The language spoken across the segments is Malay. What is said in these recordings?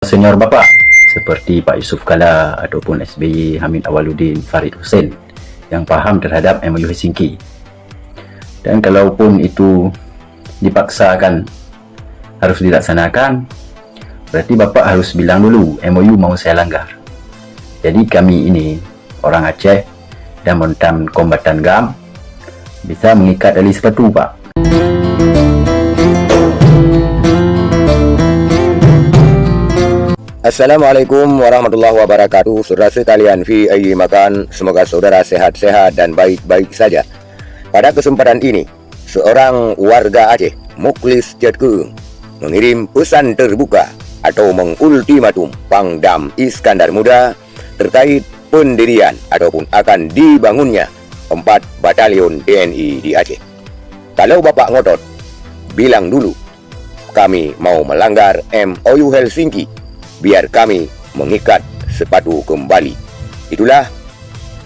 Senior bapa seperti Pak Yusuf Kala ataupun SBY Hamid Awaluddin Farid Hussein yang faham terhadap MOU Helsinki. Dan kalaupun itu dipaksakan harus dilaksanakan, berarti Bapak harus bilang dulu MOU mau saya langgar. Jadi kami ini orang Aceh dan mantan kombatan GAM bisa mengikat tali sepatu, Pak. Assalamualaikum warahmatullahi wabarakatuh. Saudara sekalian fi ayyi makan, semoga saudara sehat-sehat dan baik-baik saja. Pada kesempatan ini, seorang warga Aceh, Muklis Jatkeung, mengirim pesan terbuka atau mengultimatum Pangdam Iskandar Muda terkait pendirian ataupun akan dibangunnya 4 batalion TNI di Aceh. Kalau Bapak ngotot, bilang dulu kami mau melanggar MOU Helsinki, biar kami mengikat sepatu kembali. Itulah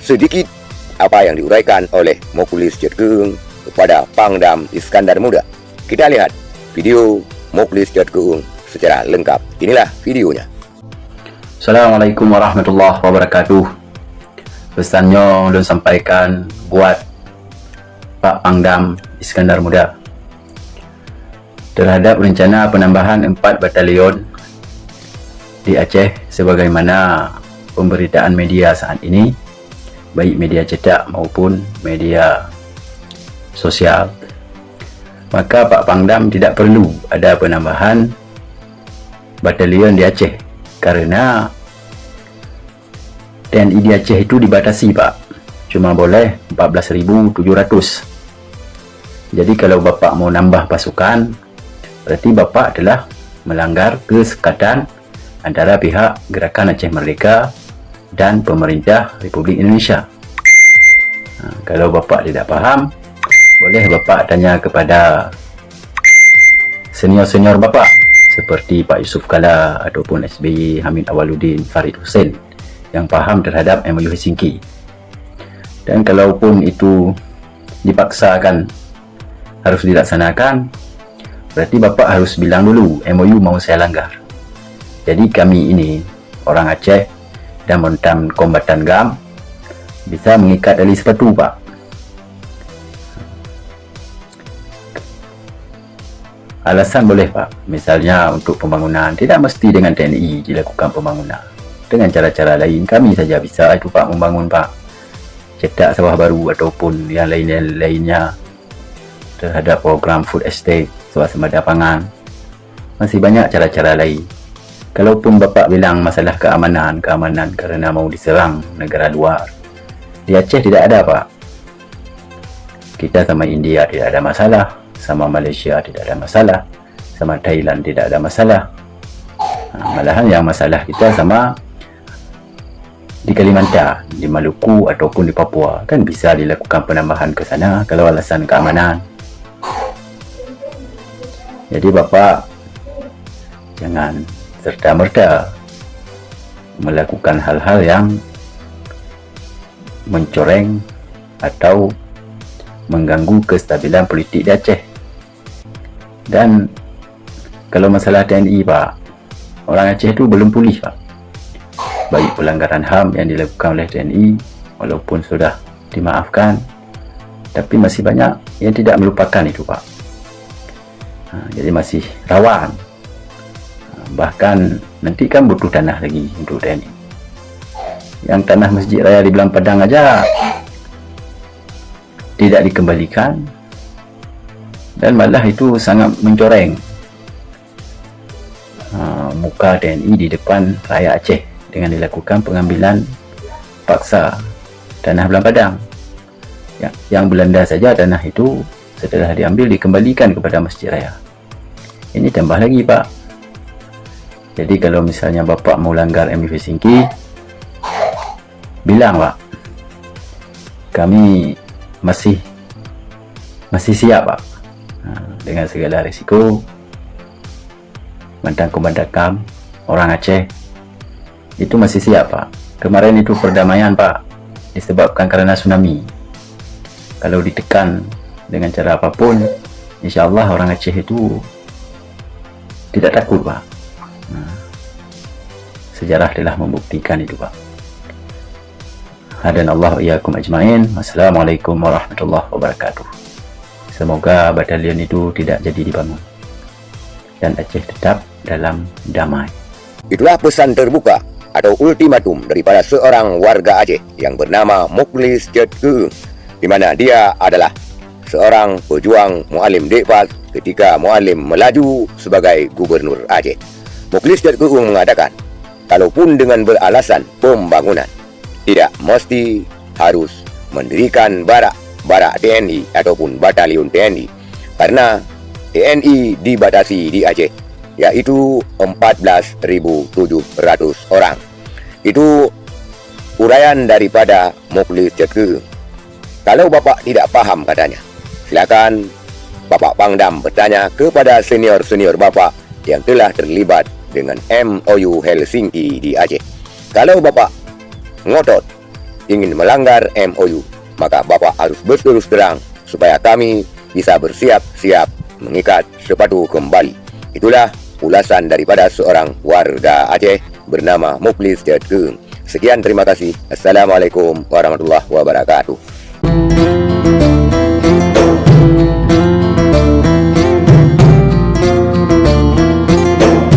sedikit apa yang diuraikan oleh Muklis Jatkeung kepada Pangdam Iskandar Muda. Kita lihat video Muklis Jatkeung secara lengkap. Inilah videonya. Assalamualaikum warahmatullahi wabarakatuh. Pesannya ulun sampaikan buat Pak Pangdam Iskandar Muda terhadap rencana penambahan 4 batalion di Aceh sebagaimana pemberitaan media saat ini, baik media cetak maupun media sosial. Maka Pak Pangdam tidak perlu ada penambahan batalion di Aceh karena TNI di Aceh itu dibatasi, Pak. Cuma boleh 14.700. Jadi kalau Bapak mau nambah pasukan, berarti Bapak adalah melanggar kesepakatan antara pihak Gerakan Aceh Merdeka dan pemerintah Republik Indonesia. Kalau Bapak tidak paham, boleh Bapak tanya kepada senior-senior Bapak seperti Pak Yusuf Kala ataupun SBY Hamid Awaluddin Farid Hussein yang paham terhadap MOU Helsinki. Dan kalaupun itu dipaksakan harus dilaksanakan, berarti Bapak harus bilang dulu MOU mau saya langgar. Jadi kami ini orang Aceh dan mantan kombatan GAM bisa mengikat tali sepatu, Pak. Alasan boleh, Pak. Misalnya untuk pembangunan, tidak mesti dengan TNI dilakukan pembangunan. Dengan cara-cara lain kami saja bisa itu, Pak, membangun, Pak. Cetak sawah baru ataupun yang lainnya terhadap program food estate, swasembada pangan. Masih banyak cara-cara lain. Kalaupun Bapak bilang masalah keamanan karena mau diserang negara luar, di Aceh tidak ada, Pak. Kita sama India tidak ada masalah, sama Malaysia tidak ada masalah, sama Thailand tidak ada masalah. Malahan yang masalah kita sama di Kalimantan, di Maluku ataupun di Papua, kan bisa dilakukan penambahan ke sana kalau alasan keamanan. Jadi Bapak jangan serta-merta melakukan hal-hal yang mencoreng atau mengganggu kestabilan politik di Aceh. Dan kalau masalah TNI, Pak, orang Aceh itu belum pulih, Pak. Baik pelanggaran HAM yang dilakukan oleh TNI, walaupun sudah dimaafkan, tapi masih banyak yang tidak melupakan itu, Pak. Jadi masih rawan. Bahkan nanti kan butuh tanah lagi untuk TNI. Yang tanah Masjid Raya di Belang Padang aja tidak dikembalikan, dan malah itu sangat mencoreng muka TNI di depan rakyat Aceh dengan dilakukan pengambilan paksa tanah Belang Padang. Yang Belanda saja tanah itu setelah diambil dikembalikan kepada Masjid Raya. Ini tambah lagi, Pak. Jadi kalau misalnya Bapak mau langgar MOU Helsinki, bilang, Pak, kami masih siap, Pak, dengan segala risiko. Mantan kombatan GAM, orang Aceh, itu masih siap, Pak. Kemarin itu perdamaian, Pak, disebabkan karena tsunami. Kalau ditekan dengan cara apapun, insya Allah orang Aceh itu tidak takut, Pak. Sejarah telah membuktikan itu, Pak. Hadanallahu iyyakum ajmain. Wassalamualaikum warahmatullahi wabarakatuh. Semoga batalion itu tidak jadi dibangun dan Aceh tetap dalam damai. Itulah pesan terbuka atau ultimatum daripada seorang warga Aceh yang bernama Mukhlis Jet Keung, di mana dia adalah seorang pejuang Muallim Dekpat ketika Muallim melaju sebagai gubernur Aceh. Mukhlis Jet Keung mengatakan, kalaupun dengan beralasan pembangunan, tidak mesti harus mendirikan barak TNI ataupun batalion TNI, karena TNI dibatasi di Aceh, yaitu 14.700 orang. Itu uraian daripada Mukhlis Jet Keung. Kalau Bapak tidak paham katanya, silakan Bapak Pangdam bertanya kepada senior-senior Bapak yang telah terlibat dengan MOU Helsinki di Aceh. Kalau Bapak ngotot ingin melanggar MOU, maka Bapak harus berterus terang supaya kami bisa bersiap-siap mengikat sepatu kembali. Itulah ulasan daripada seorang warga Aceh bernama Mukhlis Jet Keung. Sekian, terima kasih. Assalamualaikum warahmatullahi wabarakatuh.